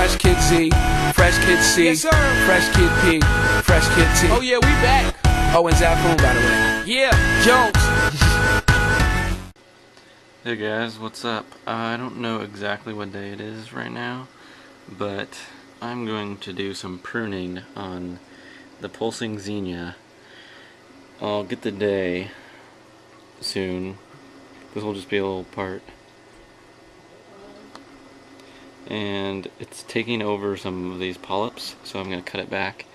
Fresh Kid Z, Fresh Kid C, Yes, sir. Fresh Kid P, Fresh Kid T. Oh yeah, we back. Oh, and Zapoon, by the way. Yeah, Jones. Hey guys, what's up? I don't know exactly what day it is right now, but I'm going to do some pruning on the pulsing xenia. I'll get the day soon. This will just be a little part. And it's taking over some of these polyps, so I'm going to cut it back.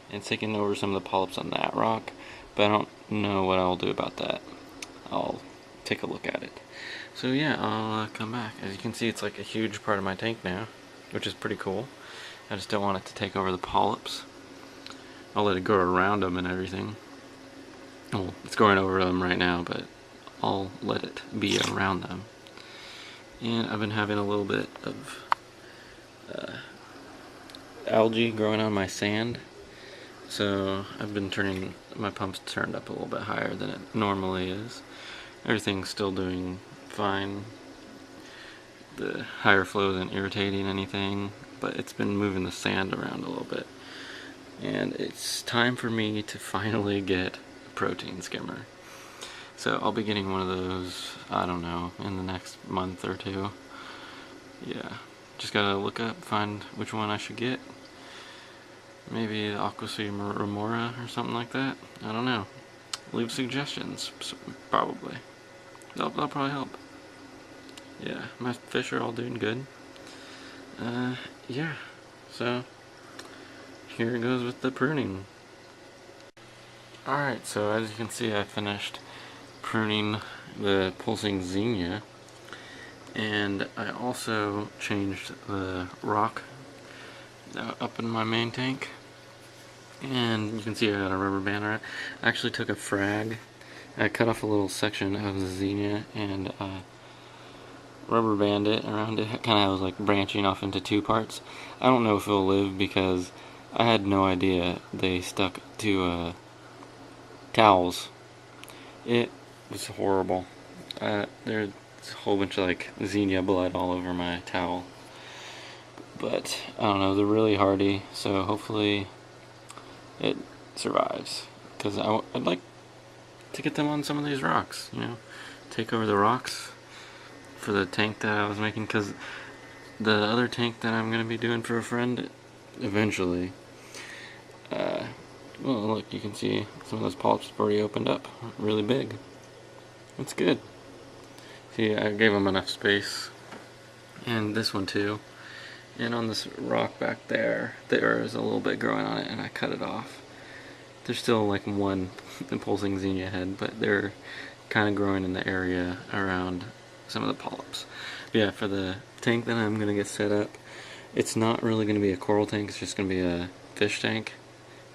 And it's taking over some of the polyps on that rock, but I don't know what I'll do about that. I'll take a look at it. So yeah, I'll come back. As you can see, it's like a huge part of my tank now, which is pretty cool. I just don't want it to take over the polyps. I'll let it grow around them and everything. Well, it's growing over them right now, but I'll let it be around them. And I've been having a little bit of algae growing on my sand, so I've been turning my pumps turned up a little bit higher than it normally is. Everything's still doing fine. The higher flow isn't irritating anything, but it's been moving the sand around a little bit. And it's time for me to finally get a protein skimmer. So I'll be getting one of those, I don't know, in the next month or two. Yeah, just gotta look up, find which one I should get. Maybe the Aquasea remora or something like that. I don't know. Leave suggestions, probably. That'll probably help. Yeah, my fish are all doing good. Yeah, so here it goes with the pruning. Alright, so as you can see, I finished pruning the pulsing xenia, and I also changed the rock up in my main tank. And you can see I got a rubber band on it. I actually took a frag. I cut off a little section of the xenia and rubber band it around it. Kind of was like branching off into two parts. I don't know if it'll live because I had no idea they stuck to towels. It was horrible. There's a whole bunch of like xenia blood all over my towel. But I don't know, they're really hardy, so hopefully it survives. Because I'd like to get them on some of these rocks, you know, take over the rocks for the tank that I was making. Because the other tank that I'm going to be doing for a friend eventually, well, look, you can see some of those polyps have already opened up really big. That's good. See, I gave them enough space, and this one too. And on this rock back there is a little bit growing on it, and I cut it off. There's still like one pulsing xenia head, but they're kind of growing in the area around some of the polyps. But yeah, for the tank that I'm going to get set up, it's not really going to be a coral tank, it's just going to be a fish tank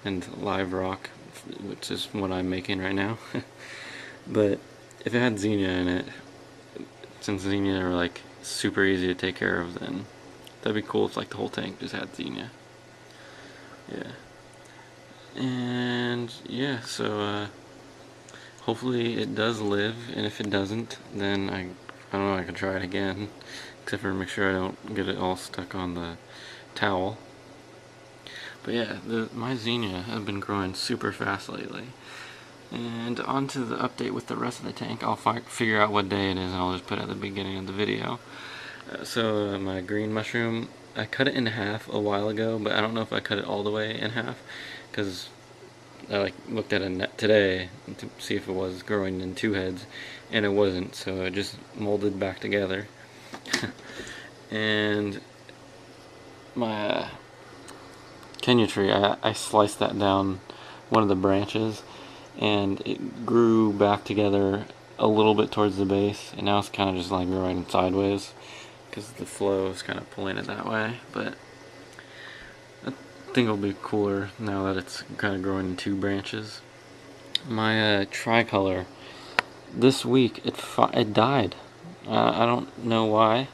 and live rock, which is what I'm making right now. But if it had xenia in it, since xenia are like super easy to take care of, then that'd be cool if like the whole tank just had xenia. Yeah. And yeah, so hopefully it does live, and if it doesn't, then I don't know, I can try it again, except for make sure I don't get it all stuck on the towel. But yeah, my xenia have been growing super fast lately. And on to the update with the rest of the tank. I'll figure out what day it is, and I'll just put it at the beginning of the video. So my green mushroom, I cut it in half a while ago, but I don't know if I cut it all the way in half, because I like looked at it today to see if it was growing in two heads, and it wasn't, so it just molded back together. And my Kenya tree, I sliced that down one of the branches, and it grew back together a little bit towards the base, and now it's kind of just like growing sideways because the flow is kind of pulling it that way. But I think it'll be cooler now that it's kind of growing in two branches. My tricolor, this week it died. I don't know why.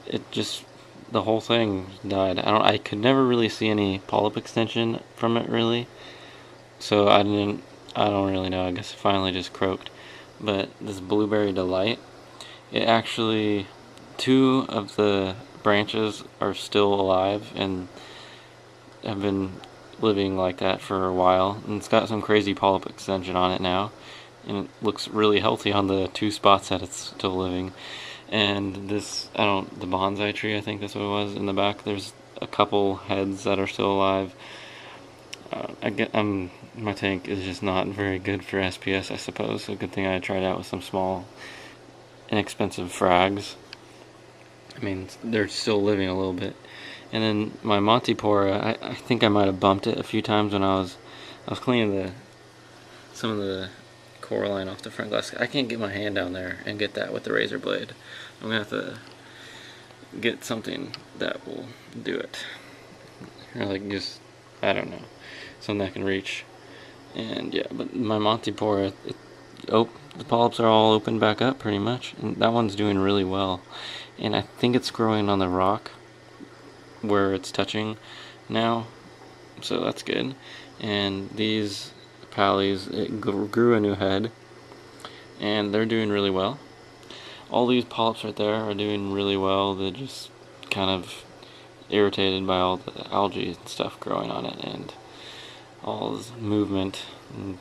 It just, the whole thing died. I could never really see any polyp extension from it really. So I don't really know. I guess it finally just croaked. But this Blueberry Delight, it actually, two of the branches are still alive and have been living like that for a while, and it's got some crazy polyp extension on it now, and it looks really healthy on the 2 spots that it's still living. And this, the bonsai tree, I think that's what it was, in the back, there's a couple heads that are still alive. My tank is just not very good for SPS, I suppose, so good thing I tried out with some small, inexpensive frags. I mean, they're still living a little bit. And then my Montipora, I think I might have bumped it a few times when I was cleaning some of the coralline off the front glass. I can't get my hand down there and get that with the razor blade. I'm gonna have to get something that will do it, or like just, I don't know, something that can reach. And yeah, but my Montipora, the polyps are all opened back up pretty much, and that one's doing really well. And I think it's growing on the rock where it's touching now, so that's good. And these pallies, it grew a new head, and they're doing really well. All these polyps right there are doing really well. They're just kind of irritated by all the algae and stuff growing on it, and all this movement and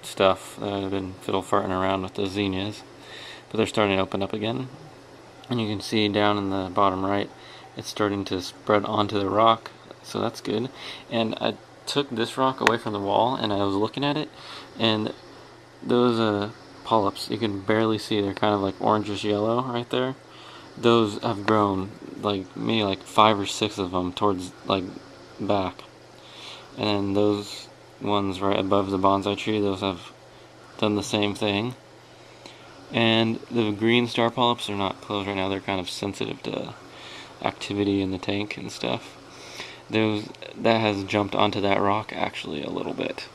stuff that I've been fiddle farting around with the xenias. But they're starting to open up again, and you can see down in the bottom right, it's starting to spread onto the rock, so that's good. And I took this rock away from the wall, and I was looking at it, and those polyps, you can barely see, they're kind of like orangish yellow right there. Those have grown, like maybe like 5 or 6 of them towards like back. And then those ones right above the bonsai tree, those have done the same thing. And the green star polyps are not closed right now. They're kind of sensitive to activity in the tank and stuff. That has jumped onto that rock actually a little bit.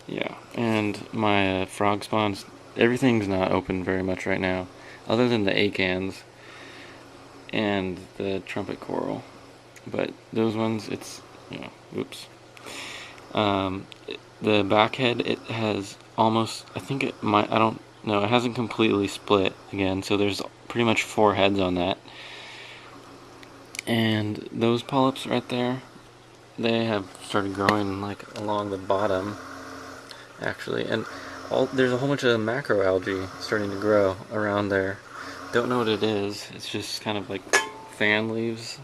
Yeah, and my frog spawns, everything's not open very much right now, other than the Acans and the trumpet coral. But those ones, it's, oops. The back head, it has almost, I think it might, I don't know, it hasn't completely split again, so there's pretty much 4 heads on that. And those polyps right there, they have started growing like along the bottom, actually, and there's a whole bunch of macroalgae starting to grow around there. Don't know what it is. It's just kind of like fan leaves.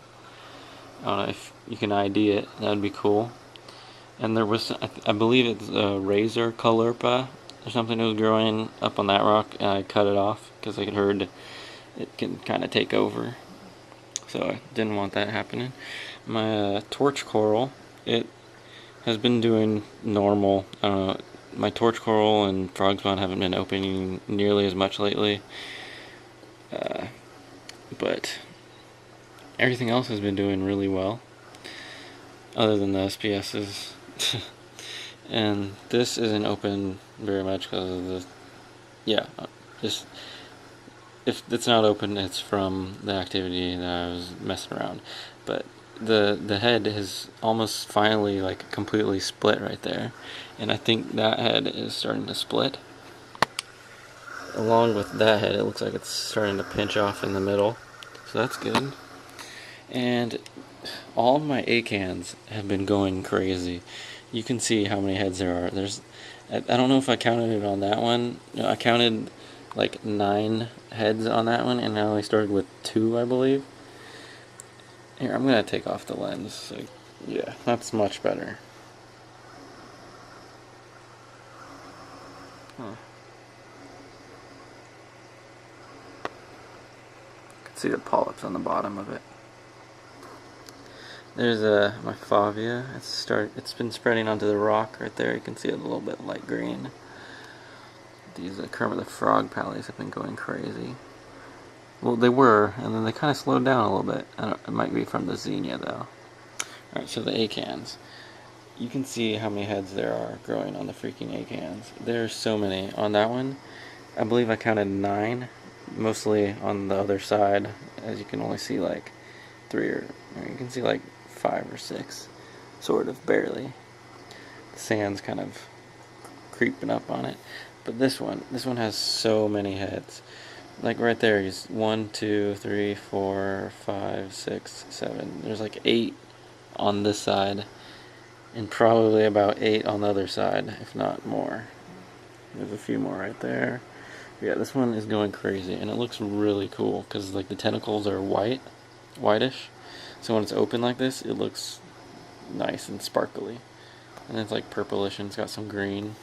I don't know if you can ID it. That would be cool. And there was, I believe it's a razor caulerpa or something that was growing up on that rock, and I cut it off because I heard it can kind of take over. So I didn't want that happening. My torch coral, it has been doing normal. My torch coral and frog spawn haven't been opening nearly as much lately. But everything else has been doing really well, other than the SPS's. And this isn't open very much because of just if it's not open, it's from the activity that I was messing around. But the head has almost finally like completely split right there, and I think that head is starting to split. Along with that head, it looks like it's starting to pinch off in the middle, so that's good. And all of my Acans have been going crazy. You can see how many heads there are. I don't know if I counted it on that one. I counted like 9 heads on that one, and I only started with 2, I believe. Here, I'm gonna take off the lens. So, yeah, that's much better. Huh. You can see the polyps on the bottom of it. There's my favia. It's been spreading onto the rock right there. You can see it a little bit light green. These Kermit the Frog pallies have been going crazy. Well, they were, and then they kind of slowed down a little bit. It might be from the xenia though. Alright, so the Acans. You can see how many heads there are growing on the freaking Acans. There's so many. On that one, I believe I counted 9, mostly on the other side, as you can only see like 3 or you can see like 5 or 6, sort of, barely. The sand's kind of creeping up on it. But this one has so many heads. like right there, he's 1, 2, 3, 4, 5, 6, 7. There's like 8 on this side, and probably about 8 on the other side, if not more. There's a few more right there. Yeah, this one is going crazy, and it looks really cool because like the tentacles are whitish. So when it's open like this, it looks nice and sparkly. And it's like purplish and it's got some green.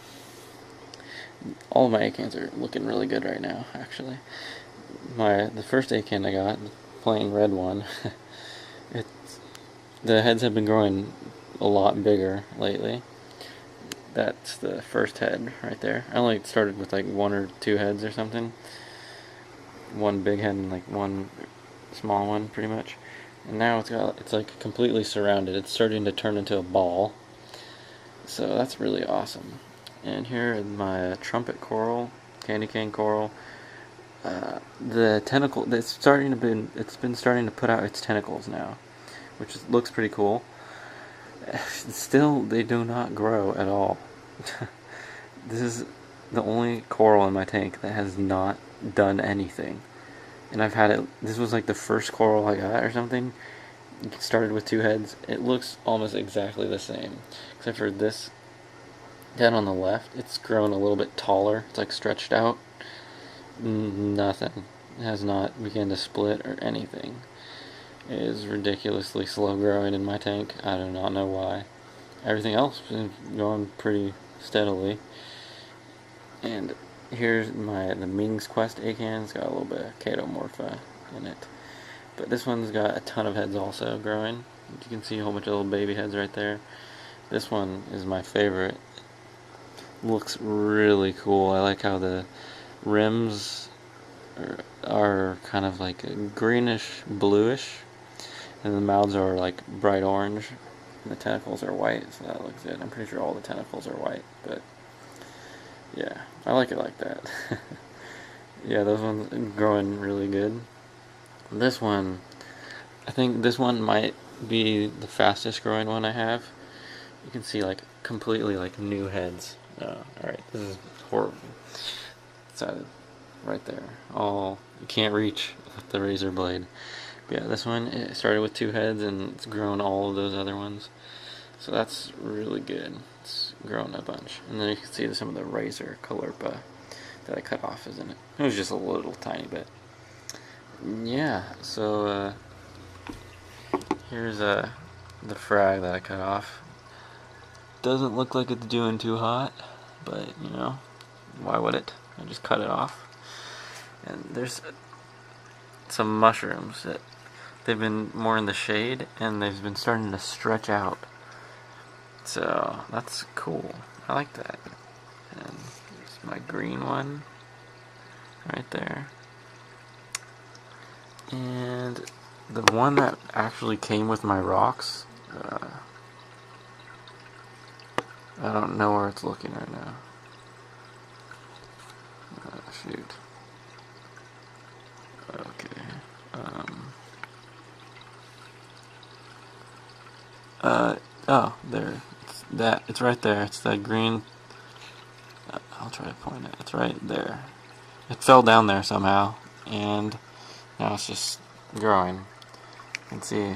All of my acans are looking really good right now, actually. The first acan I got, the plain red one, the heads have been growing a lot bigger lately. That's the first head right there. I only started with like 1 or 2 heads or something. 1 big head and like 1 small one, pretty much. And now it's like completely surrounded. It's starting to turn into a ball. So that's really awesome. And here is my trumpet coral, candy cane coral. The tentacle, it's been starting to put out its tentacles now, which looks pretty cool. Still, they do not grow at all. This is the only coral in my tank that has not done anything. And I've had it, this was like the first coral I got or something. It started with 2 heads. It looks almost exactly the same, except for this down on the left, it's grown a little bit taller. It's like stretched out. Nothing. It has not begun to split or anything. It is ridiculously slow growing in my tank. I do not know why. Everything else has been going pretty steadily. And here's the Ming's Quest Acan. It's got a little bit of Chaetomorpha in it. But this one's got a ton of heads also growing. You can see a whole bunch of little baby heads right there. This one is my favorite. Looks really cool. I like how the rims are kind of like greenish bluish, and the mouths are like bright orange, and the tentacles are white, so that looks good. I'm pretty sure all the tentacles are white, but yeah, I like it like that. Yeah, those ones are growing really good. This one, I think this one might be the fastest growing one I have. You can see like completely like new heads. Alright, this is horrible. It's right there. You can't reach with the razor blade. But yeah, this one, it started with 2 heads and it's grown all of those other ones. So that's really good. It's grown a bunch. And then you can see some of the razor colourpa that I cut off is in it. It was just a little tiny bit. Yeah, so here's the frag that I cut off. Doesn't look like it's doing too hot, but you know, why would it? I just cut it off. And there's some mushrooms that they've been more in the shade and they've been starting to stretch out. So that's cool. I like that. And there's my green one right there. And the one that actually came with my rocks, I don't know where it's looking right now. Shoot. Okay. Oh, there. It's right there. It's that green. I'll try to point it. It's right there. It fell down there somehow, and now it's just growing. You can see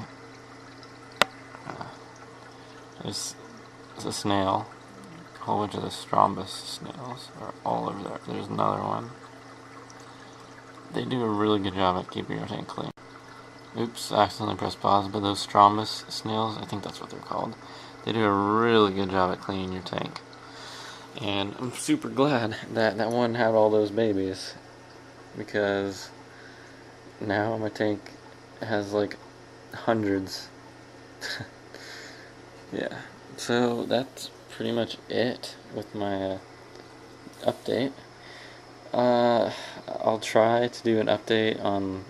there's a snail. A whole bunch of the Strombus snails are all over there. There's another one. They do a really good job at keeping your tank clean. Oops, I accidentally pressed pause, but those Strombus snails, I think that's what they're called, they do a really good job at cleaning your tank. And I'm super glad that that one had all those babies, because now my tank has like hundreds. Yeah, so that's pretty much it with my update. I'll try to do an update on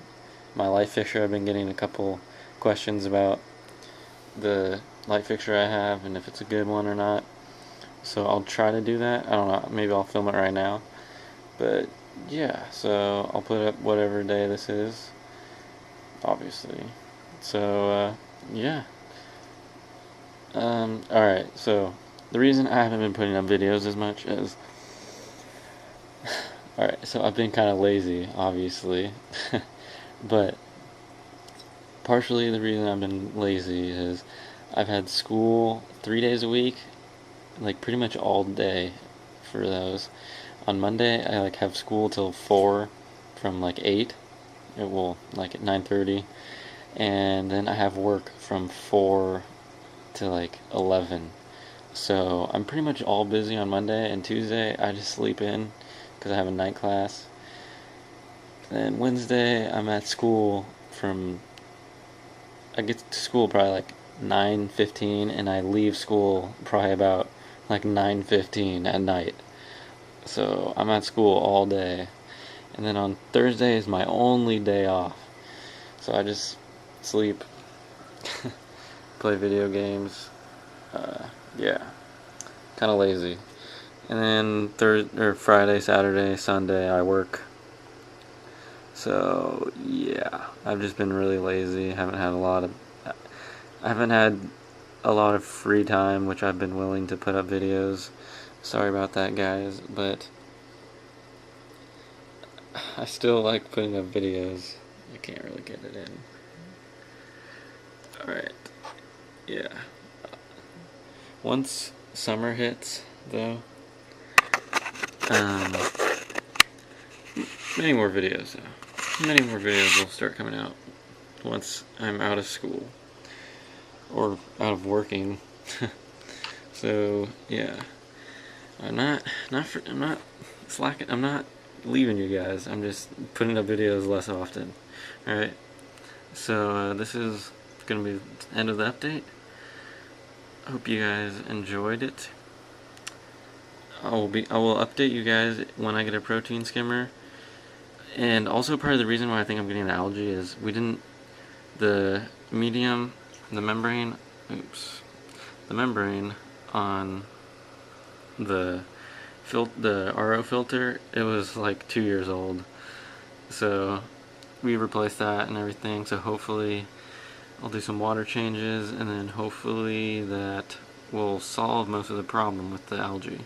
my light fixture. I've been getting a couple questions about the light fixture I have and if it's a good one or not. So I'll try to do that. I don't know, maybe I'll film it right now. But yeah, so I'll put up whatever day this is, obviously. So yeah. Alright, so the reason I haven't been putting up videos as much is Alright, so I've been kind of lazy, obviously. But partially the reason I've been lazy is I've had school 3 days a week, like pretty much all day for those. On Monday, I like have school till 4 from like 8. It will like at 9:30, and then I have work from 4 to like 11. So I'm pretty much all busy on Monday, and Tuesday I just sleep in because I have a night class. And Wednesday I'm at school from, I get to school probably like 9:15, and I leave school probably about like 9:15 at night. So I'm at school all day. And then on Thursday is my only day off. So I just sleep, play video games. Yeah, kind of lazy. And then Friday, Saturday, Sunday I work. So yeah, I've just been really lazy. I haven't had a lot of free time, which I've been willing to put up videos. Sorry about that, guys, but I still like putting up videos. I can't really get it in. Alright, yeah. Once summer hits, though, many more videos will start coming out once I'm out of school or out of working. So yeah, I'm not slacking. I'm not leaving you guys. I'm just putting up videos less often. All right. So this is gonna be the end of the update. I hope you guys enjoyed it. I will update you guys when I get a protein skimmer. And also part of the reason why I think I'm getting the algae is the membrane on the RO filter, it was like 2 years old. So we replaced that and everything, so hopefully I'll do some water changes, and then hopefully that will solve most of the problem with the algae.